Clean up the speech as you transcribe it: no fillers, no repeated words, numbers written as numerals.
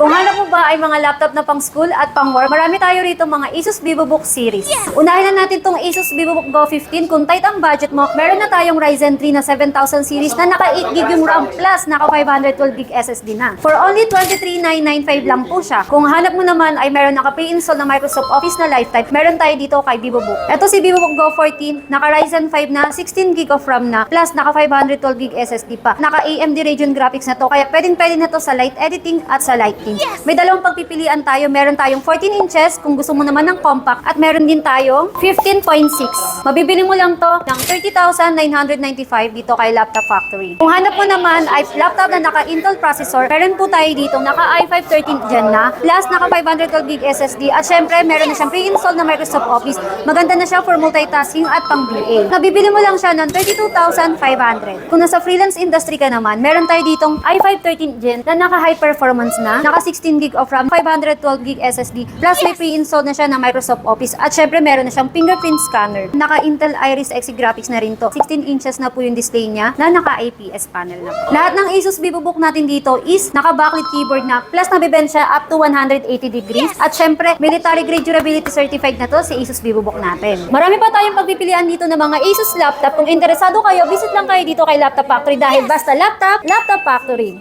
Kung hanap mo ba ay mga laptop na pang school at pang work, marami tayo rito mga Asus VivoBook series. Unahin na natin tong Asus VivoBook Go 15. Kung tight ang budget mo, meron na tayong Ryzen 3 na 7000 series na naka 8 GB yung RAM plus naka 512 GB SSD na. For only 23,995 lang po siya. Kung hanap mo naman ay meron naka pre-install na Microsoft Office na lifetime, meron tayo dito kay VivoBook. Ito si VivoBook Go 14, naka Ryzen 5 na 16 GB of RAM na plus naka 512 GB SSD pa. Naka AMD Radeon graphics na to, kaya pwede na to sa light editing at sa lighting. May dalawang pagpipilian tayo. Meron tayong 14 inches kung gusto mo naman ng compact at meron din tayong 15.6. Mabibili mo lang to ng 30,995 dito kay Laptop Factory. Kung hanap mo naman ay laptop na naka Intel processor, meron po tayo dito naka i5 13th gen na plus naka 512 GB SSD at syempre meron na siyang pre-install na Microsoft Office. Maganda na siya for multitasking at pang BA. Nabibili mo lang siya ng 32,500. Kung nasa freelance industry ka naman, meron tayo ditong i5 13th gen na naka high performance na, naka 16 GB of RAM, 512 GB SSD, plus may pre-install na siya ng Microsoft Office at syempre meron na siyang fingerprint scanner. Naka Intel Iris Xe graphics na rin to. 16 inches na po yung display niya na naka IPS panel na po. Lahat ng Asus VivoBook natin dito is naka backlit keyboard na plus nabibend siya up to 180 degrees at syempre military grade durability certified na to si Asus VivoBook natin. Marami pa tayong pagpipilian dito ng mga Asus laptop. Kung interesado kayo, visit lang kayo dito kay Laptop Factory dahil basta laptop, Laptop Factory.